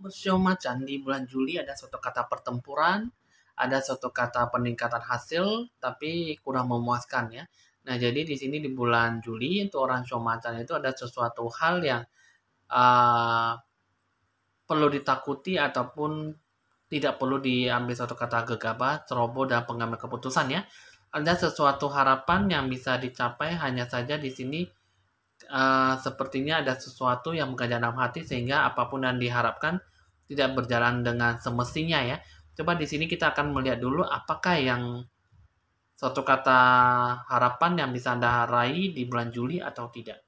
Museum macan di bulan Juli ada suatu kata pertempuran, ada suatu kata peningkatan hasil, tapi kurang memuaskan ya. Nah, jadi di sini di bulan Juli untuk orang show macan itu ada sesuatu hal yang uh, perlu ditakuti ataupun tidak perlu diambil suatu kata gegabah, ceroboh, dan pengambil keputusan ya. Ada sesuatu harapan yang bisa dicapai hanya saja di sini sepertinya ada sesuatu yang mengganjal dalam hati sehingga apapun yang diharapkan tidak berjalan dengan semestinya ya. Coba di sini kita akan melihat dulu apakah yang suatu kata harapan yang bisa Anda raih di bulan Juli atau tidak.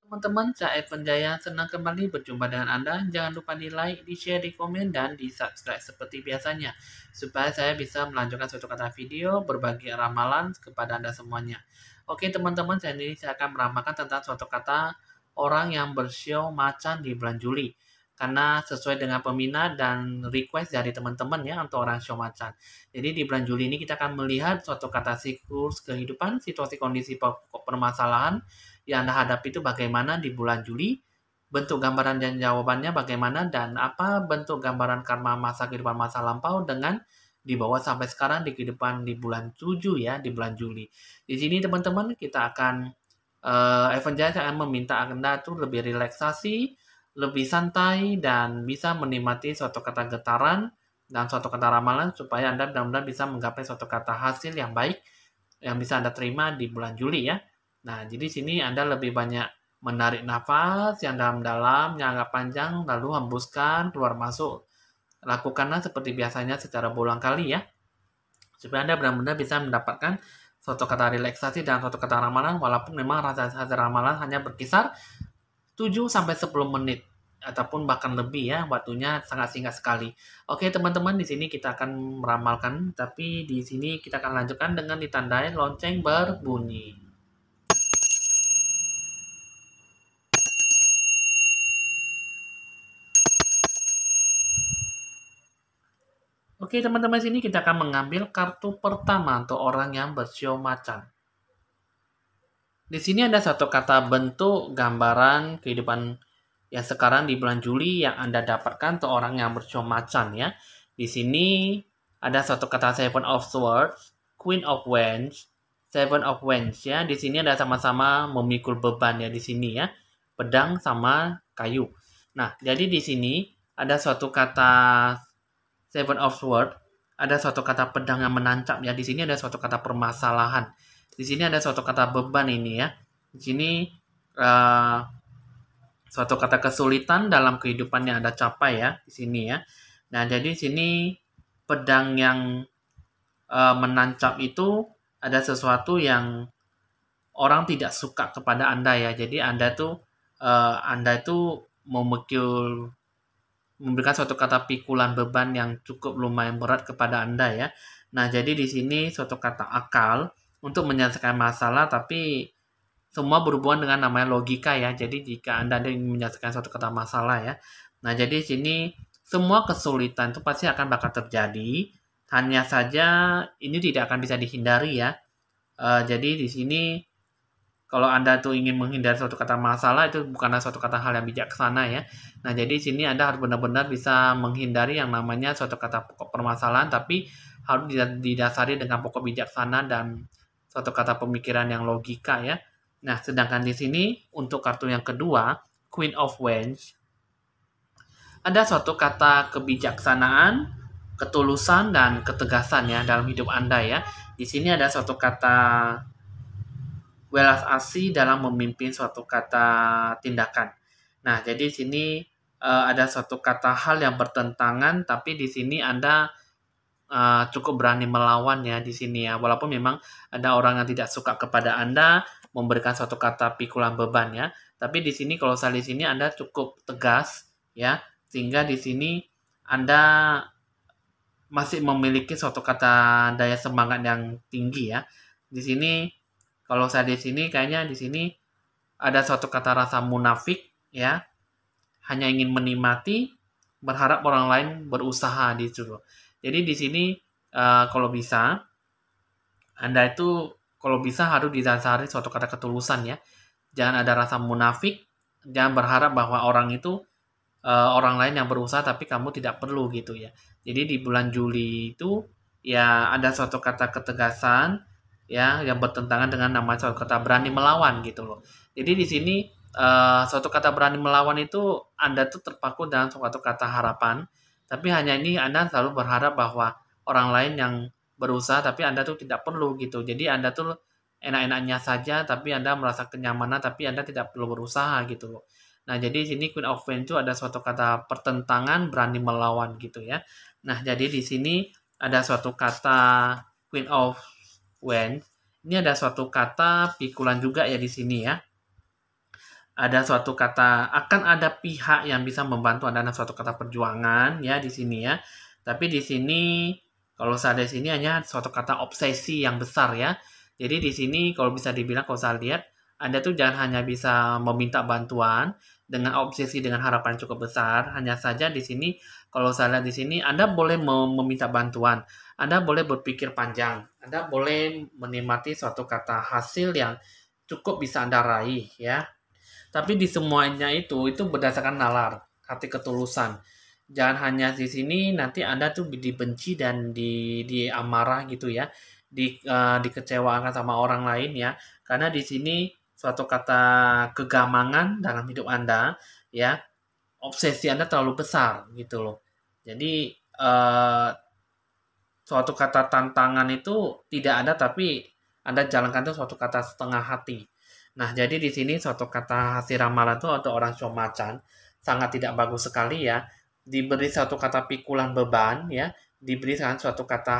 Teman-teman, saya Evan Jaya senang kembali berjumpa dengan Anda. Jangan lupa di like, di share, di komen, dan di subscribe seperti biasanya. Supaya saya bisa melanjutkan suatu kata video berbagi ramalan kepada Anda semuanya. Oke teman-teman, saya akan meramalkan tentang suatu kata orang yang bersio macan di bulan Juli. Karena sesuai dengan peminat dan request dari teman-teman ya untuk orang show macan. Jadi di bulan Juli ini kita akan melihat suatu kata siklus kehidupan, situasi kondisi pokok permasalahan, yang Anda hadapi itu bagaimana di bulan Juli, bentuk gambaran dan jawabannya bagaimana, dan apa bentuk gambaran karma masa kehidupan masa lampau dengan dibawa sampai sekarang di kehidupan di bulan 7 ya, di bulan Juli. Di sini teman-teman kita akan Evan Jaya akan meminta Anda tuh lebih relaksasi, lebih santai, dan bisa menikmati suatu kata getaran dan suatu kata ramalan supaya Anda benar-benar bisa menggapai suatu kata hasil yang baik yang bisa Anda terima di bulan Juli ya. Nah, jadi sini Anda lebih banyak menarik nafas yang dalam-dalam, yang agak panjang, lalu hembuskan, keluar masuk. Lakukanlah seperti biasanya secara berulang kali ya, supaya Anda benar-benar bisa mendapatkan suatu kata relaksasi dan suatu kata ramalan, walaupun memang rasa ramalan hanya berkisar 7 sampai 10 menit ataupun bahkan lebih ya, waktunya sangat singkat sekali. Oke teman-teman, di sini kita akan meramalkan, tapi di sini kita akan lanjutkan dengan ditandai lonceng berbunyi. Oke teman-teman, sini kita akan mengambil kartu pertama untuk orang yang bersio macan. Di sini ada satu kata bentuk gambaran kehidupan yang sekarang di bulan Juli yang Anda dapatkan untuk orang yang bersio macan ya. Di sini ada satu kata Seven of Swords, Queen of Wands, Seven of Wands ya. Di sini ada sama-sama memikul beban ya di sini ya. Pedang sama kayu. Nah, jadi di sini ada suatu kata Seven of Swords, ada suatu kata pedang yang menancap ya. Di sini ada suatu kata permasalahan. Di sini ada suatu kata beban ini ya. Di sini uh, suatu kata kesulitan dalam kehidupan yang Anda capai ya di sini ya. Nah, jadi di sini pedang yang menancap itu ada sesuatu yang orang tidak suka kepada Anda ya. Jadi Anda itu memikul memberikan suatu kata pikulan beban yang cukup lumayan berat kepada Anda ya. Nah, jadi di sini suatu kata akal untuk menyelesaikan masalah, tapi semua berhubungan dengan namanya logika ya. Jadi jika Anda ingin menyelesaikan suatu kata masalah ya. Nah, jadi di sini semua kesulitan itu pasti akan bakal terjadi. Hanya saja ini tidak akan bisa dihindari ya. Jadi di sini kalau Anda tuh ingin menghindari suatu kata masalah itu bukanlah suatu kata hal yang bijaksana ya. Nah, jadi di sini Anda harus benar-benar bisa menghindari yang namanya suatu kata pokok permasalahan, tapi harus didasari dengan pokok bijaksana dan suatu kata pemikiran yang logika ya. Nah, sedangkan di sini untuk kartu yang kedua, Queen of Wands, ada suatu kata kebijaksanaan, ketulusan dan ketegasan ya dalam hidup Anda ya. Di sini ada suatu kata welas asih dalam memimpin suatu kata tindakan. Nah, jadi di sini ada suatu kata hal yang bertentangan, tapi di sini Anda cukup berani melawan ya di sini ya. Walaupun memang ada orang yang tidak suka kepada Anda, memberikan suatu kata pikulan beban ya. Tapi di sini kalau saya di sini Anda cukup tegas ya, sehingga di sini Anda masih memiliki suatu kata daya semangat yang tinggi ya. Di sini kalau saya di sini kayaknya di sini ada suatu kata rasa munafik ya. hanya ingin menikmati, berharap orang lain berusaha gitu. Jadi di sini kalau bisa Anda itu kalau bisa harus didasari suatu kata ketulusan ya. Jangan ada rasa munafik, jangan berharap bahwa orang itu orang lain yang berusaha tapi kamu tidak perlu gitu ya. Jadi di bulan Juli itu ya ada suatu kata ketegasan ya yang bertentangan dengan nama suatu kata berani melawan gitu loh. Jadi di sini suatu kata berani melawan itu Anda tuh terpaku dalam suatu kata harapan, tapi hanya ini Anda selalu berharap bahwa orang lain yang berusaha tapi Anda tuh tidak perlu gitu. Jadi Anda tuh enak-enaknya saja tapi Anda merasa kenyamanan tapi Anda tidak perlu berusaha gitu loh. Nah, jadi di sini Queen of Wands itu ada suatu kata pertentangan berani melawan gitu ya. Nah, jadi di sini ada suatu kata Queen of Wands. Ini ada suatu kata pikulan juga ya di sini ya. Ada suatu kata akan ada pihak yang bisa membantu Anda dalam suatu kata perjuangan ya di sini ya. Tapi di sini kalau saya di sini hanya suatu kata obsesi yang besar ya. Jadi di sini kalau bisa dibilang kalau saya lihat Anda tuh jangan hanya bisa meminta bantuan dengan obsesi dengan harapan cukup besar. Hanya saja di sini kalau saya lihat di sini Anda boleh meminta bantuan. Anda boleh berpikir panjang. Anda boleh menikmati suatu kata hasil yang cukup bisa Anda raih ya. Tapi di semuanya itu berdasarkan nalar, hati ketulusan. Jangan hanya di sini nanti Anda tuh dibenci dan di amarah gitu ya, dikecewakan sama orang lain ya. Karena di sini suatu kata kegamangan dalam hidup Anda ya, obsesi Anda terlalu besar gitu loh. Jadi suatu kata tantangan itu tidak ada tapi Anda jalankan itu suatu kata setengah hati. Nah, jadi di sini suatu kata hasil ramalan itu untuk orang show macan sangat tidak bagus sekali ya. Diberi satu kata pikulan beban ya, diberikan suatu kata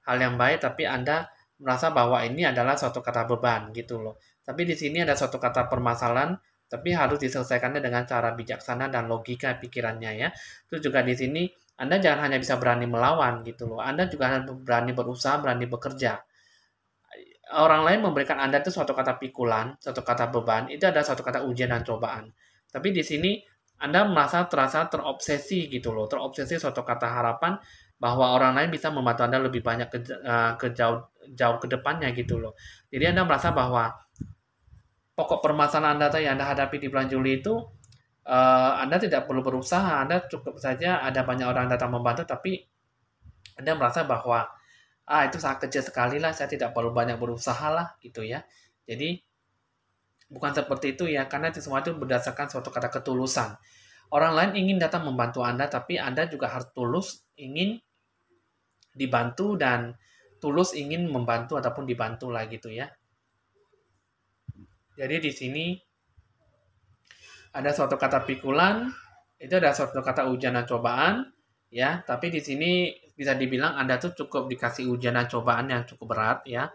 hal yang baik tapi Anda merasa bahwa ini adalah suatu kata beban gitu loh. Tapi di sini ada suatu kata permasalahan tapi harus diselesaikannya dengan cara bijaksana dan logika pikirannya ya. Terus juga di sini Anda jangan hanya bisa berani melawan gitu loh. Anda juga harus berani berusaha, berani bekerja. Orang lain memberikan Anda itu suatu kata pikulan, suatu kata beban, itu ada suatu kata ujian dan cobaan. Tapi di sini Anda terasa terobsesi gitu loh, terobsesi suatu kata harapan bahwa orang lain bisa membantu Anda lebih banyak ke jauh ke depannya gitu loh. Jadi Anda merasa bahwa pokok permasalahan Anda yang Anda hadapi di bulan Juli itu Anda tidak perlu berusaha, Anda cukup saja ada banyak orang datang membantu, tapi Anda merasa bahwa itu sangat kecil sekali lah, saya tidak perlu banyak berusaha lah gitu ya. Jadi bukan seperti itu ya, karena itu semua itu berdasarkan suatu kata ketulusan. Orang lain ingin datang membantu Anda, tapi Anda juga harus tulus ingin dibantu dan tulus ingin membantu ataupun dibantu lah gitu ya. Jadi di sini ada suatu kata pikulan, itu ada suatu kata ujian dan cobaan, ya. Tapi di sini bisa dibilang Anda tuh cukup dikasih ujian dan cobaan yang cukup berat, ya.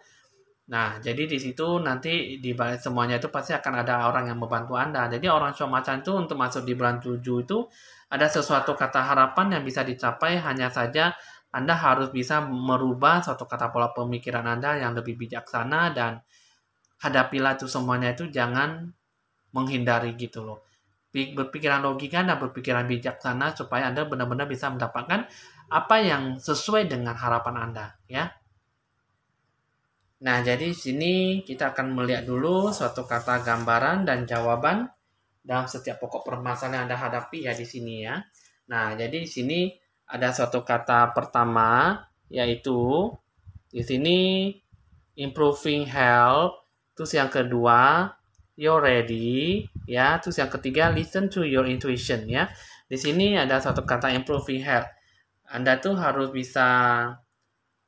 Nah, jadi di situ nanti di balik semuanya itu pasti akan ada orang yang membantu Anda. Jadi orang show macan itu untuk masuk di bulan 7 itu ada sesuatu kata harapan yang bisa dicapai, hanya saja Anda harus bisa merubah suatu kata pola pemikiran Anda yang lebih bijaksana dan hadapilah itu semuanya itu jangan menghindari gitu loh. Berpikiran logika dan berpikiran bijaksana supaya Anda benar-benar bisa mendapatkan apa yang sesuai dengan harapan Anda, ya. Nah, jadi di sini kita akan melihat dulu suatu kata gambaran dan jawaban dalam setiap pokok permasalahan yang Anda hadapi ya di sini ya. Nah, jadi di sini ada suatu kata pertama yaitu di sini improving health, terus yang kedua you're ready ya, terus yang ketiga listen to your intuition ya. Di sini ada satu kata improving health. Anda tuh harus bisa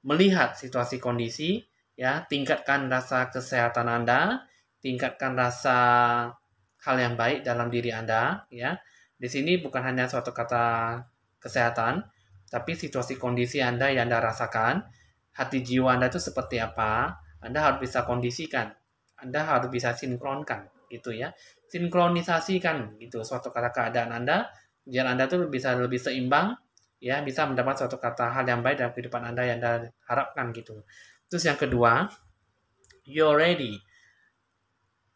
melihat situasi kondisi ya, tingkatkan rasa kesehatan Anda, tingkatkan rasa hal yang baik dalam diri Anda ya. Di sini bukan hanya suatu kata kesehatan, tapi situasi kondisi Anda yang Anda rasakan, hati jiwa Anda itu seperti apa, Anda harus bisa kondisikan, Anda harus bisa sinkronkan gitu ya. Sinkronisasikan gitu suatu kata keadaan Anda, biar Anda tuh bisa lebih seimbang ya, bisa mendapat suatu kata hal yang baik dalam kehidupan Anda yang Anda harapkan gitu. Terus yang kedua, you're ready.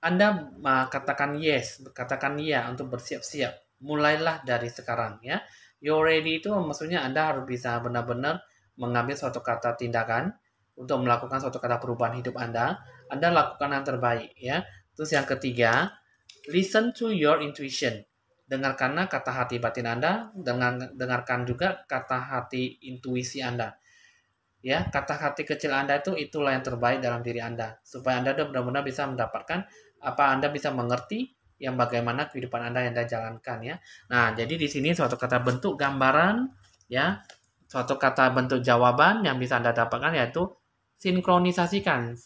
Anda katakan yes, katakan ya untuk bersiap-siap. mulailah dari sekarang ya. You ready itu maksudnya Anda harus bisa benar-benar mengambil suatu kata tindakan untuk melakukan suatu kata perubahan hidup Anda. Anda lakukan yang terbaik ya. Terus yang ketiga, listen to your intuition. Dengarkanlah kata hati batin Anda, dengarkan juga kata hati intuisi Anda. Ya, kata hati kecil Anda itulah yang terbaik dalam diri Anda. Supaya Anda benar-benar bisa mendapatkan apa Anda bisa mengerti yang bagaimana kehidupan Anda yang Anda jalankan ya. Nah, jadi di sini suatu kata bentuk gambaran ya, suatu kata bentuk jawaban yang bisa Anda dapatkan yaitu sinkronisasikan,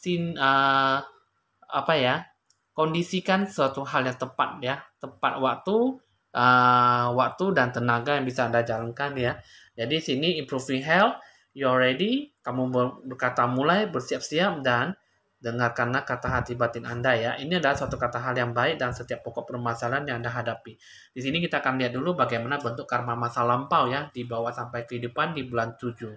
apa ya? Kondisikan suatu hal yang tepat ya, tepat waktu, waktu dan tenaga yang bisa Anda jalankan ya. Jadi sini improving health, you're ready, kamu berkata mulai, bersiap-siap, dan dengarkanlah kata hati batin Anda ya. Ini adalah suatu kata hal yang baik dan setiap pokok permasalahan yang Anda hadapi. Di sini kita akan lihat dulu bagaimana bentuk karma masa lampau ya, dibawa sampai kehidupan di bulan 7.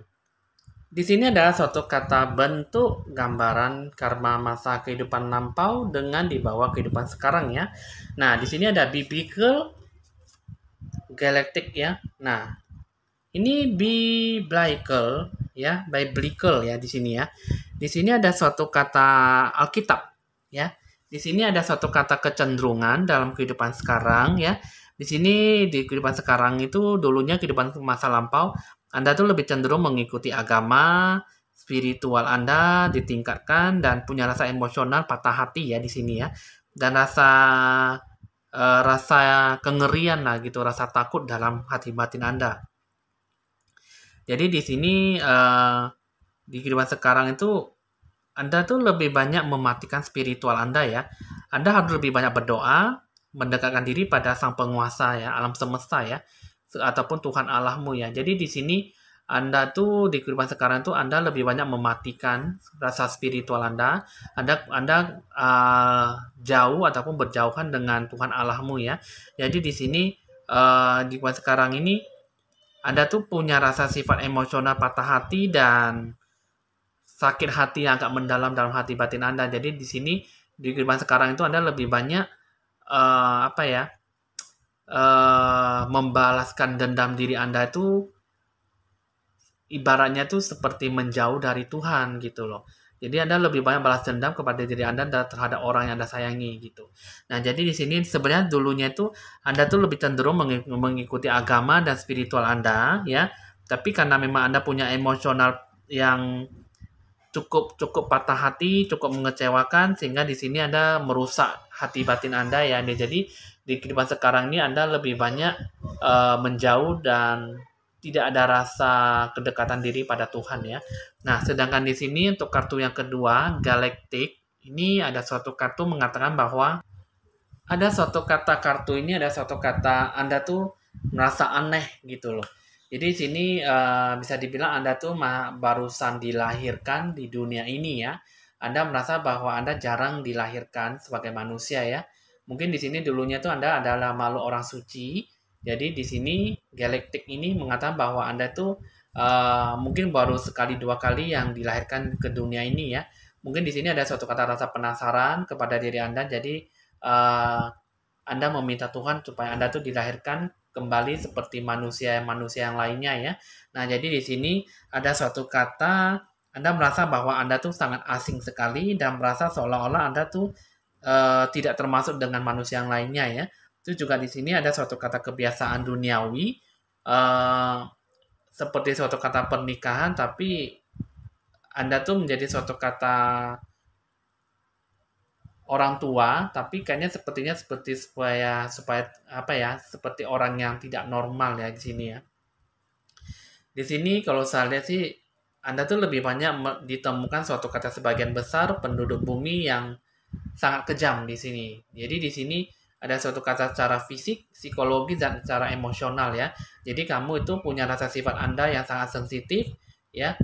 Di sini adalah suatu kata bentuk gambaran karma masa kehidupan lampau dengan dibawa kehidupan sekarang ya. Nah, di sini ada biblical, galactic ya. Nah, ini biblical ya, biblical ya di sini ya. Di sini ada suatu kata Alkitab ya. Di sini ada suatu kata kecenderungan dalam kehidupan sekarang ya. Di sini di kehidupan sekarang itu dulunya kehidupan masa lampau Anda tuh lebih cenderung mengikuti agama, spiritual Anda ditingkatkan dan punya rasa emosional patah hati ya di sini ya. Dan rasa kengerian lah gitu, rasa takut dalam hati batin Anda. Jadi di sini di kehidupan sekarang itu Anda tuh lebih banyak mematikan spiritual Anda ya. Anda harus lebih banyak berdoa, mendekatkan diri pada Sang Penguasa ya, alam semesta ya, ataupun Tuhan Allahmu ya. Jadi di sini Anda tuh di kehidupan sekarang tuh Anda lebih banyak mematikan rasa spiritual Anda. Anda jauh ataupun berjauhan dengan Tuhan Allahmu ya. Jadi di sini di kehidupan sekarang ini Anda tuh punya rasa sifat emosional patah hati dan sakit hati yang agak mendalam dalam hati batin Anda. Jadi di sini di kehidupan sekarang itu Anda lebih banyak apa ya? Membalaskan dendam diri Anda itu ibaratnya tuh seperti menjauh dari Tuhan gitu loh. Jadi Anda lebih banyak balas dendam kepada diri Anda terhadap orang yang Anda sayangi gitu. Nah, jadi di sini sebenarnya dulunya itu Anda tuh lebih cenderung mengikuti agama dan spiritual Anda ya. Tapi karena memang Anda punya emosional yang cukup patah hati, cukup mengecewakan sehingga di sini Anda merusak hati batin Anda ya. Jadi di kehidupan sekarang ini Anda lebih banyak menjauh dan tidak ada rasa kedekatan diri pada Tuhan ya. Nah, sedangkan di sini untuk kartu yang kedua, Galactic, ini ada suatu kartu mengatakan bahwa ada suatu kata kartu ini ada suatu kata Anda tuh merasa aneh gitu loh. Jadi di sini bisa dibilang Anda tuh barusan dilahirkan di dunia ini ya. Anda merasa bahwa Anda jarang dilahirkan sebagai manusia ya. Mungkin di sini dulunya tuh Anda adalah makhluk orang suci. Jadi di sini Galactic ini mengatakan bahwa Anda tuh mungkin baru sekali dua kali yang dilahirkan ke dunia ini ya. Mungkin di sini ada suatu kata rasa penasaran kepada diri Anda. Jadi Anda meminta Tuhan supaya Anda tuh dilahirkan kembali seperti manusia yang lainnya ya. Nah, jadi di sini ada suatu kata Anda merasa bahwa Anda tuh sangat asing sekali dan merasa seolah-olah Anda tuh tidak termasuk dengan manusia yang lainnya ya. Itu juga di sini ada suatu kata kebiasaan duniawi seperti suatu kata pernikahan tapi Anda tuh menjadi suatu kata orang tua, tapi kayaknya seperti supaya apa ya, seperti orang yang tidak normal ya di sini ya. Di sini kalau saya lihat sih Anda tuh lebih banyak ditemukan suatu kata sebagian besar penduduk bumi yang sangat kejam di sini. Jadi di sini ada suatu kata secara fisik, psikologis dan secara emosional ya. Jadi kamu itu punya rasa sifat Anda yang sangat sensitif ya.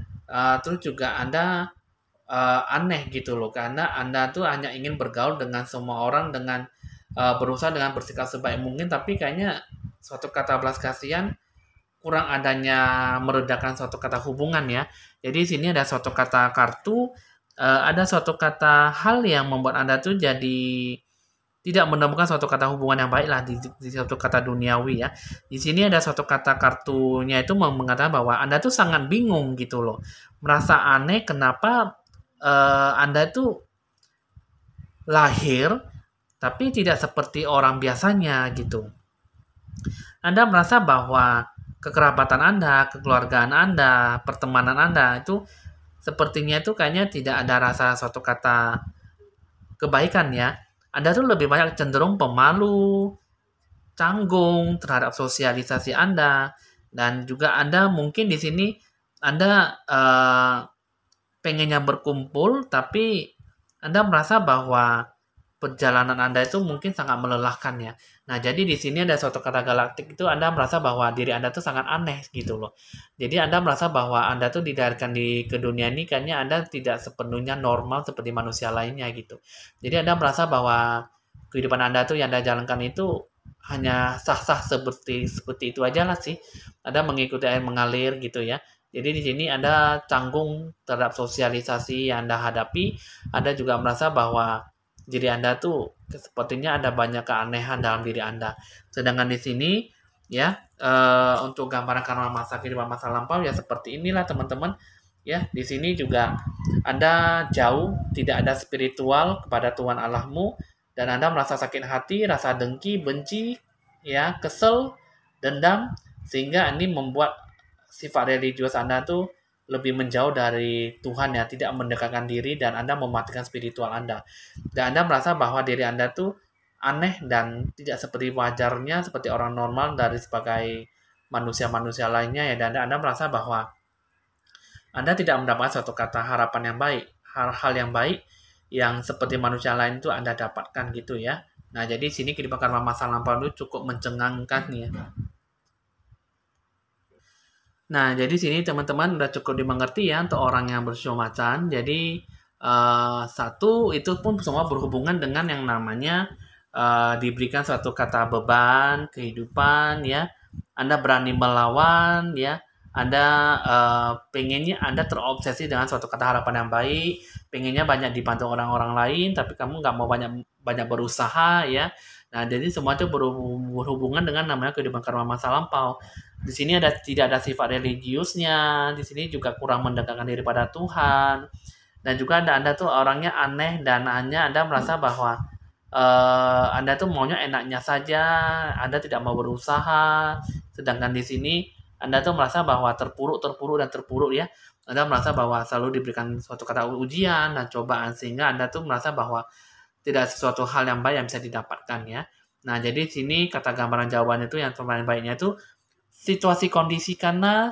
Terus juga Anda aneh gitu loh karena Anda tuh hanya ingin bergaul dengan semua orang dengan berusaha dengan bersikap sebaik mungkin tapi kayaknya suatu kata belas kasihan kurang adanya meredakan suatu kata hubungan ya. Jadi di sini ada suatu kata kartu ada suatu kata hal yang membuat Anda tuh jadi tidak menemukan suatu kata hubungan yang baik lah di suatu kata duniawi ya. Di sini ada suatu kata kartunya itu mengatakan bahwa Anda tuh sangat bingung gitu loh. Merasa aneh kenapa Anda tuh lahir tapi tidak seperti orang biasanya gitu. Anda merasa bahwa kekerabatan Anda, kekeluargaan Anda, pertemanan Anda itu sepertinya itu kayaknya tidak ada rasa suatu kata kebaikan ya. Anda tuh lebih banyak cenderung pemalu, canggung terhadap sosialisasi Anda, dan juga Anda mungkin di sini Anda pengennya berkumpul, tapi Anda merasa bahwa perjalanan Anda itu mungkin sangat melelahkan ya. Nah, jadi di sini ada suatu kata galaktik itu Anda merasa bahwa diri Anda tuh sangat aneh gitu loh. Jadi Anda merasa bahwa Anda tuh dilahirkan ke dunia ini kayaknya Anda tidak sepenuhnya normal seperti manusia lainnya gitu. Jadi Anda merasa bahwa kehidupan Anda tuh yang Anda jalankan itu hanya sah-sah seperti itu aja lah sih. Anda mengikuti air mengalir gitu ya. Jadi di sini Anda canggung terhadap sosialisasi yang Anda hadapi. Anda juga merasa bahwa diri Anda tuh sepertinya ada banyak keanehan dalam diri Anda. Sedangkan di sini ya untuk gambaran karma masa kehidupan masa lampau ya seperti inilah teman-teman. Ya, di sini juga Anda jauh, tidak ada spiritual kepada Tuhan Allahmu, dan Anda merasa sakit hati, rasa dengki, benci, ya, kesel, dendam, sehingga ini membuat sifat religius Anda tuh lebih menjauh dari Tuhan ya, tidak mendekatkan diri dan Anda mematikan spiritual Anda. Dan Anda merasa bahwa diri Anda tuh aneh dan tidak seperti wajarnya seperti orang normal dari sebagai manusia-manusia lainnya ya, dan Anda merasa bahwa Anda tidak mendapatkan suatu kata harapan yang baik, hal-hal yang baik yang seperti manusia lain itu Anda dapatkan gitu ya. Nah, jadi sini kehidupan karma masa lampau itu cukup mencengangkan ya. Nah, jadi sini teman-teman udah cukup dimengerti ya untuk orang yang bersio macan. Jadi satu itu pun semua berhubungan dengan yang namanya diberikan suatu kata beban kehidupan ya. Anda berani melawan ya. Anda pengennya Anda terobsesi dengan suatu kata harapan yang baik, pengennya banyak dibantu orang-orang lain, tapi kamu nggak mau banyak banyak berusaha ya. Nah, jadi semua itu berhubungan dengan namanya kehidupan karma masa lampau. Di sini tidak ada sifat religiusnya, di sini juga kurang mendekatkan diri pada Tuhan, dan juga Anda tuh orangnya aneh dan hanya Anda merasa bahwa Anda tuh maunya enaknya saja, Anda tidak mau berusaha, sedangkan di sini Anda tuh merasa bahwa terpuruk ya. Anda merasa bahwa selalu diberikan suatu kata ujian dan cobaan sehingga Anda tuh merasa bahwa tidak sesuatu hal yang baik yang bisa didapatkan ya. Nah, jadi sini kata gambaran jawaban itu yang paling baiknya itu situasi kondisi karena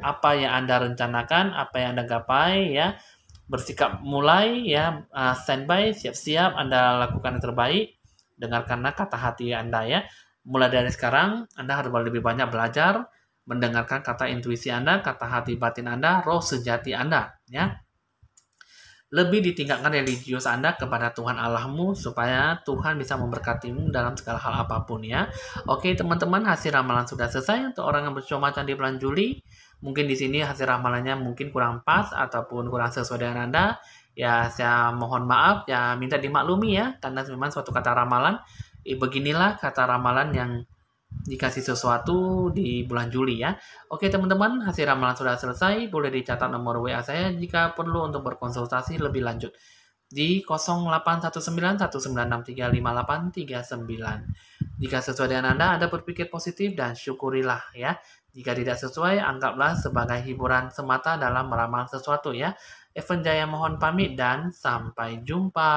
apa yang Anda rencanakan, apa yang Anda gapai ya, bersikap mulai ya, standby, siap-siap Anda lakukan yang terbaik, dengarkanlah kata hati Anda ya. Mulai dari sekarang Anda harus lebih banyak belajar mendengarkan kata intuisi Anda, kata hati batin Anda, roh sejati Anda ya. Lebih ditingkatkan religius Anda kepada Tuhan Allahmu supaya Tuhan bisa memberkatimu dalam segala hal apapun ya. Oke teman-teman, hasil ramalan sudah selesai untuk orang yang bercuma di bulan Juli. Mungkin di sini hasil ramalannya mungkin kurang pas ataupun kurang sesuai dengan Anda. Ya saya mohon maaf ya, minta dimaklumi ya karena memang suatu kata ramalan. Beginilah kata ramalan yang dikasih sesuatu di bulan Juli ya. Oke teman-teman, hasil ramalan sudah selesai. Boleh dicatat nomor WA saya jika perlu untuk berkonsultasi lebih lanjut di 081919635839. Jika sesuai dengan Anda berpikir positif dan syukurilah ya. Jika tidak sesuai, anggaplah sebagai hiburan semata dalam meramal sesuatu ya. Evan Jaya mohon pamit dan sampai jumpa.